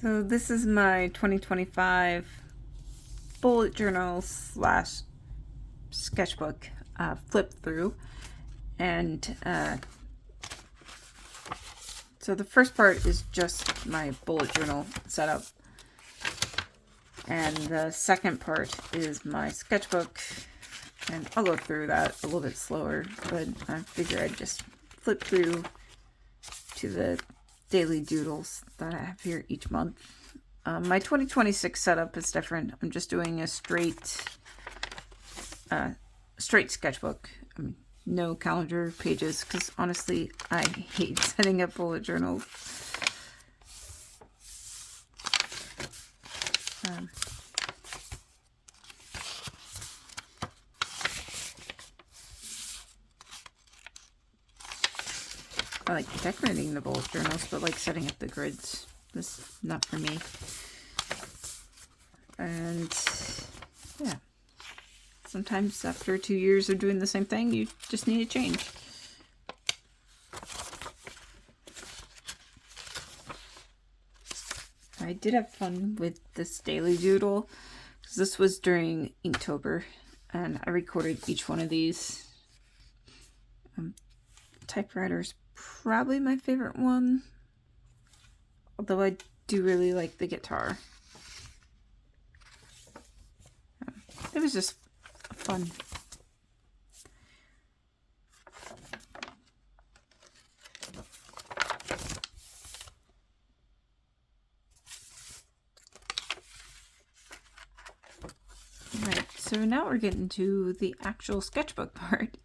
So this is my 2025 bullet journal slash sketchbook flip through. And so the first part is just my bullet journal setup. And the second part is my sketchbook. And I'll go through that a little bit slower, but I figure I'd just flip through to the daily doodles that I have here each month. My 2026 setup is different. I'm just doing a straight sketchbook. No calendar pages, because honestly, I hate setting up bullet journals. I like decorating the bullet journals, but like setting up the grids is not for me. And yeah, sometimes after 2 years of doing the same thing, you just need a change. I did have fun with this daily doodle, because this was during Inktober, and I recorded each one of these. Typewriter's probably my favorite one, although I do really like the guitar. It was just fun. Right, so now we're getting to the actual sketchbook part.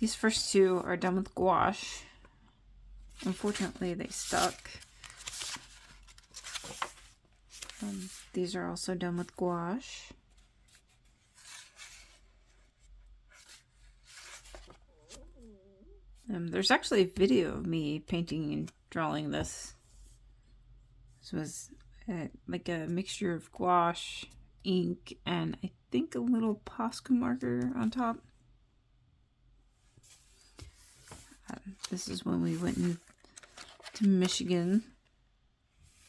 These first two are done with gouache. Unfortunately, they stuck. These are also done with gouache. There's actually a video of me painting and drawing this. This was like a mixture of gouache, ink, and I think a little Posca marker on top. This is when we went to Michigan,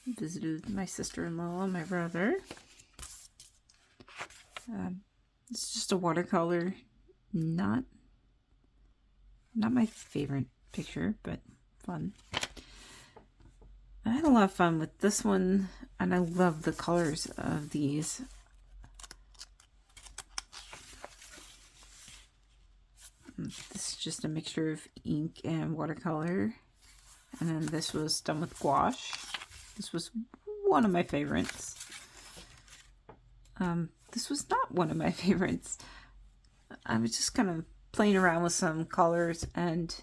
visited my sister-in-law and my brother. It's just a watercolor, not my favorite picture, but fun. I had a lot of fun with this one, and I love the colors of these. This is just a mixture of ink and watercolor. And then this was done with gouache. This was one of my favorites. This was not one of my favorites. I was just kind of playing around with some colors, and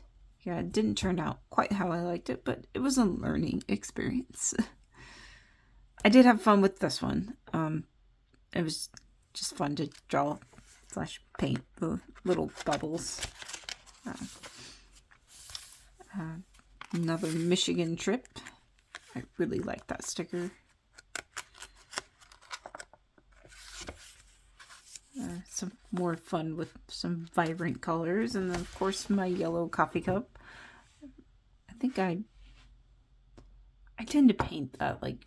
yeah, it didn't turn out quite how I liked it, but it was a learning experience. I did have fun with this one. It was just fun to draw / paint the little bubbles. Another Michigan trip. I really like that sticker. Some more fun with some vibrant colors, and then of course my yellow coffee cup. I think I tend to paint that like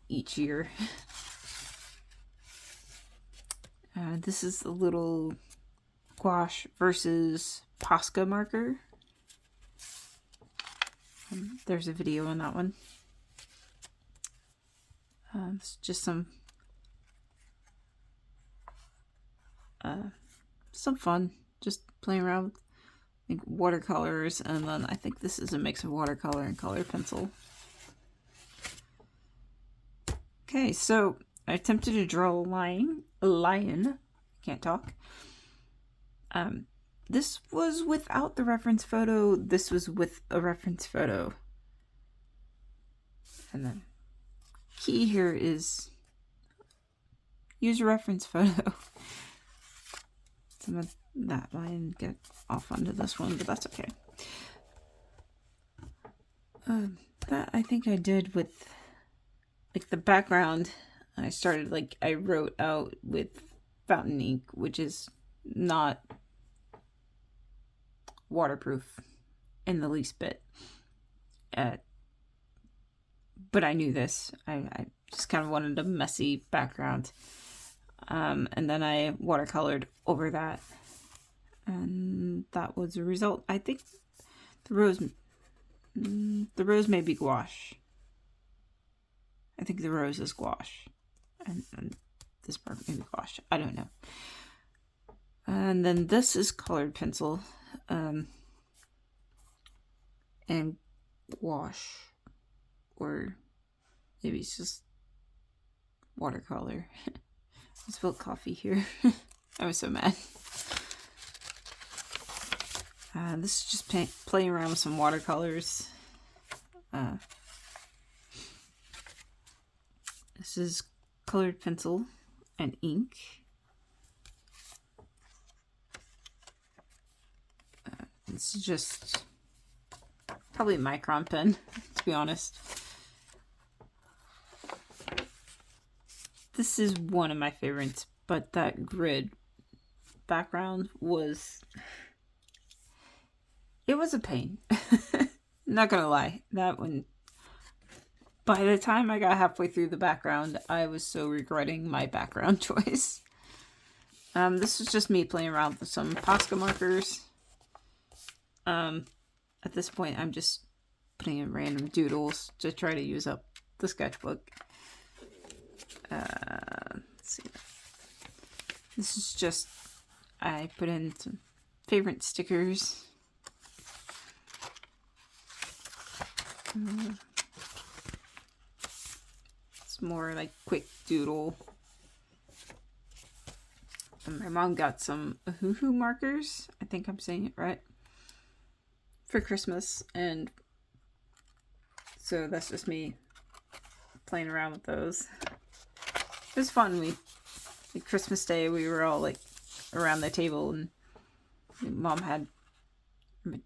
each year. This is a little gouache versus Posca marker. There's a video on that one. It's just some fun, just playing around with like watercolors, and then I think this is a mix of watercolor and color pencil. Okay, so I attempted to draw a lion. Can't talk. This was without the reference photo. This was with a reference photo. And then key here is use a reference photo. Some of that line get off onto this one, but that's okay. That I think I did with like the background. I wrote out with fountain ink, which is not waterproof in the least bit. But I knew this. I just kind of wanted a messy background. And then I watercolored over that. And that was the result. I think the rose may be gouache. I think the rose is gouache. And this part may be gouache. I don't know. And then this is colored pencil. And gouache. Or maybe it's just watercolor. I spilled coffee here. I was so mad. This is just playing around with some watercolors. This is colored pencil and ink. This is just probably a micron pen, to be honest. This is one of my favorites, but that grid background was... It was a pain. Not gonna lie. That one... By the time I got halfway through the background, I was so regretting my background choice. This is just me playing around with some Posca markers. At this point, I'm just putting in random doodles to try to use up the sketchbook. Let's see. This is just, I put in some favorite stickers. It's more like quick doodle. And my mom got some hoo-hoo markers. I think I'm saying it right. For Christmas, and so that's just me playing around with those. It was fun. Like Christmas Day, we were all like around the table, and my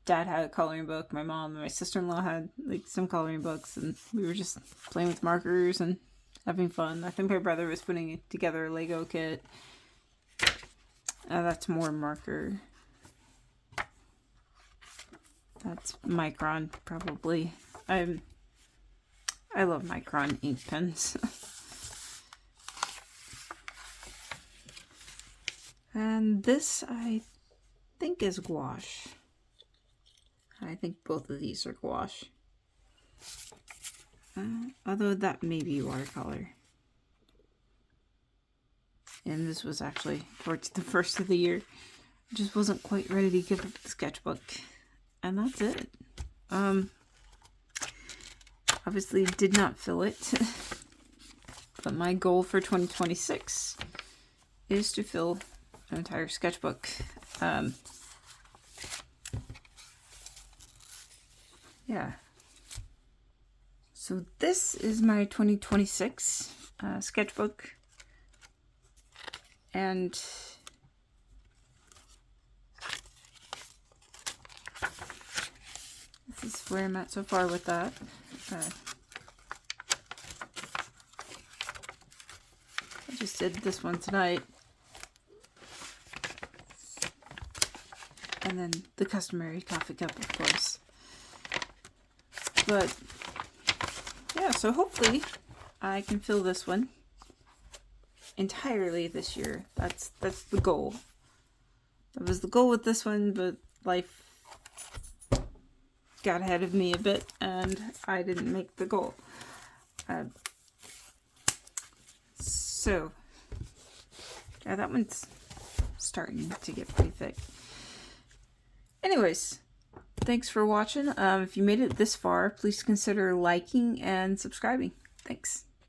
dad had a coloring book, my mom and my sister-in-law had like some coloring books, and we were just playing with markers and having fun. I think my brother was putting together a Lego kit. That's more marker. That's micron, probably. I love micron ink pens. And this, I think, is gouache. I think both of these are gouache. Although that may be watercolor. And this was actually towards the first of the year. I just wasn't quite ready to give up the sketchbook. And that's it. Obviously did not fill it. But my goal for 2026 is to fill an entire sketchbook. Yeah. So this is my 2026 sketchbook. And this is where I'm at so far with that. I just did this one tonight. And then the customary coffee cup, of course. But yeah, so hopefully I can fill this one entirely this year. That's the goal. That was the goal with this one, but life got ahead of me a bit and I didn't make the goal. So yeah, that one's starting to get pretty thick. Anyways, thanks for watching. If you made it this far, please consider liking and subscribing. Thanks.